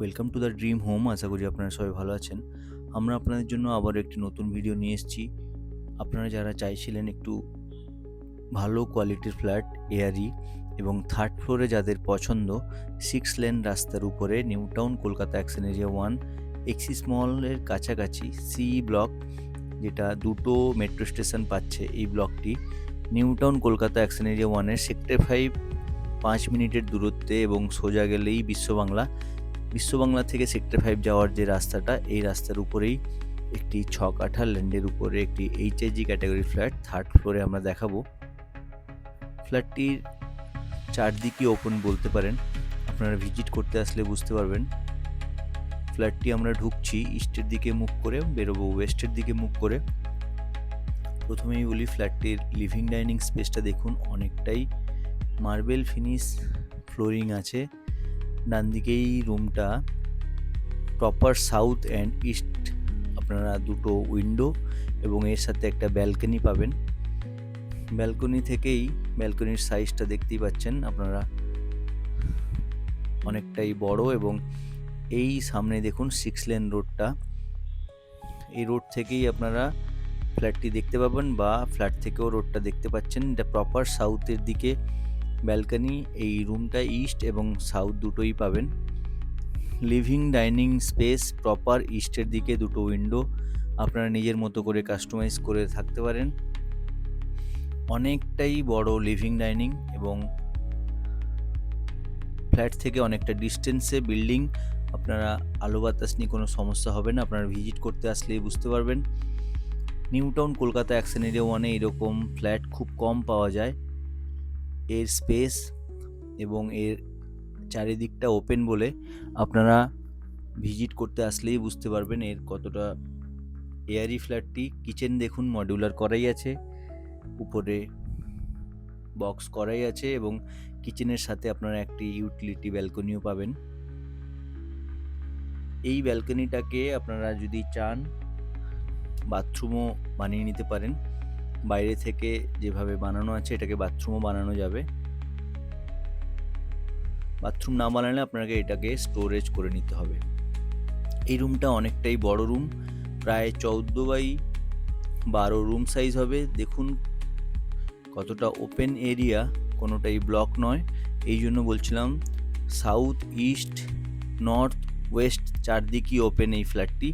Welcome to the dream home. আশা করি আপনারা সবাই ভালো আছেন। আমরা আপনাদের জন্য আবারও একটি নতুন ভিডিও নিয়ে এসেছি। আপনারা যারা চাইছিলেন একটু ভালো কোয়ালিটির ফ্ল্যাট, এয়ারি এবং থার্ড ফ্লোরে যাদের পছন্দ, 6 লেন রাস্তার উপরে new town Kolkata action area 1 axis মলের কাছাকাছি সি ব্লক, যেটা দুটো মেট্রো স্টেশন পাচ্ছে এই ব্লকটি। New town Kolkata action area 1-এর সেক্টর 5 5 মিনিটের দূরত্বে এবং সোজা গেলেই বিশ্ববাংলা থেকে সেক্টর 5 যাওয়ার যে রাস্তাটা, এই রাস্তার উপরেই একটি 6 কাঠা ল্যান্ডের উপরে একটি এইচআইজি ক্যাটাগরি ফ্ল্যাট থার্ড ফ্লোরে আমরা দেখাবো। ফ্ল্যাটটির চারদিকই ওপেন বলতে পারেন, আপনারা ভিজিট করতে আসলে বুঝতে পারবেন। ফ্ল্যাটটি আমরা ঢুকছি ইস্টের দিকে মুখ করে, বেরোবো ওয়েস্টের দিকে মুখ করে। প্রথমেই বলি, ফ্ল্যাটটির লিভিং ডাইনিং স্পেসটা দেখুন, অনেকটাই মার্বেল ফিনিশ ফ্লোরিং আছে। ডান দিকেই রুমটা প্রপার সাউথ অ্যান্ড ইস্ট, আপনারা দুটো উইন্ডো এবং এর সাথে একটা ব্যালকনি পাবেন। ব্যালকনির সাইজটা দেখতেই পাচ্ছেন আপনারা, অনেকটাই বড়। এবং এই সামনে দেখুন 6 লেন রোডটা, এই রোড থেকেই আপনারা ফ্ল্যাটটি দেখতে পাবেন, বা ফ্ল্যাট থেকেও রোডটা দেখতে পাচ্ছেন। এটা প্রপার সাউথের দিকে ব্যালকনি। এই রুমটা ইস্ট এবং সাউথ দুটোই পাবেন। লিভিং ডাইনিং স্পেস প্রপার ইস্টের দিকে, দুটো উইন্ডো, আপনারা নিজের মতো করে কাস্টমাইজ করে থাকতে পারেন। অনেকটাই বড় লিভিং ডাইনিং এবং ফ্ল্যাট থেকে অনেকটা ডিস্টেন্সে বিল্ডিং। আপনারা আলো বাতাস নিয়ে কোনো সমস্যা হবে না, আপনারা ভিজিট করতে আসলেই বুঝতে পারবেন। New town Kolkata action area 1-এ এরকম ফ্ল্যাট খুব কম পাওয়া যায়। এর স্পেস এবং এর চারিদিকটা ওপেন বলে আপনারা ভিজিট করতে আসলেই বুঝতে পারবেন এর কতটা এয়ারি ফ্ল্যাটটি। কিচেন দেখুন, মডিউলার করাই আছে, উপরে বক্স করাই আছে এবং কিচেনের সাথে আপনারা একটি ইউটিলিটি ব্যালকনিও পাবেন। এই ব্যালকনিটাকে আপনারা যদি চান বাথরুমও বানিয়ে নিতে পারেন। বাইরে থেকে যেভাবে বানানো আছে এটাকে বাথরুমও বানানো যাবে। বাথরুম না বানালে আপনাকে এটাকে স্টোরেজ করে নিতে হবে। এই রুমটা অনেকটাই বড় রুম, প্রায় 14x12 রুম সাইজ হবে। দেখুন কতটা ওপেন এরিয়া, কোনোটাই ব্লক নয়। এই জন্য বলছিলাম সাউথ, ইস্ট, নর্থ, ওয়েস্ট চারদিকই ওপেন এই ফ্ল্যাটটি।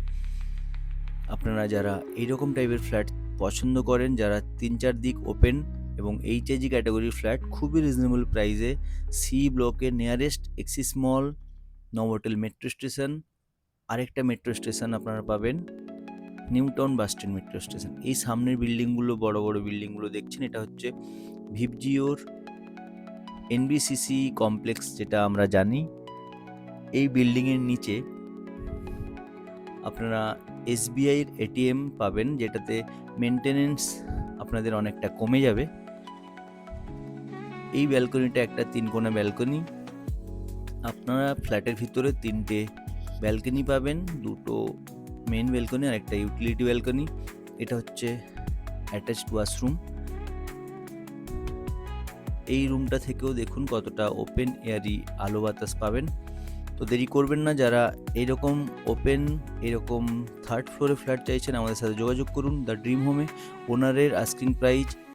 আপনারা যারা এইরকম টাইপের ফ্ল্যাট পছন্দ করেন, যারা 3-4 দিক ওপেন এবং এইচআইজি ক্যাটাগরির ফ্ল্যাট খুবই রিজনেবল প্রাইসে, সি ব্লকের নিয়ারেস্ট এক্সিস মল, নভোটেল মেট্রো স্টেশন, আরেকটা মেট্রো স্টেশন আপনারা পাবেন new town bus stand metro station. এই সামনের বিল্ডিংগুলো, বড় বড় বিল্ডিংগুলো দেখছেন, এটা হচ্ছে ভিপজিওর এনবিসিসি কমপ্লেক্স, যেটা আমরা জানি। এই বিল্ডিংয়ের নিচে আপনারা এসবিআইয়ের এটিএম পাবেন, যেটাতে মেনটেনেন্স আপনাদের অনেকটা কমে যাবে। এই ব্যালকনিটা একটা 3 কোণা ব্যালকনি। আপনারা ফ্ল্যাটের ভিতরে 3টে ব্যালকনি পাবেন, দুটো মেন ব্যালকনি আর একটা ইউটিলিটি ব্যালকনি। এটা হচ্ছে অ্যাটাচড ওয়াশরুম। এই রুমটা থেকেও দেখুন কতটা ওপেন এয়ারি আলো বাতাস পাবেন। তো দেরি করবেন না, যারা এরকম ওপেন, এরকম থার্ড ফ্লোরে ফ্ল্যাট চাইছেন আমাদের সাথে যোগাযোগ করুন দ্য ড্রিম হোমে। ওনারের আস্কিং প্রাইস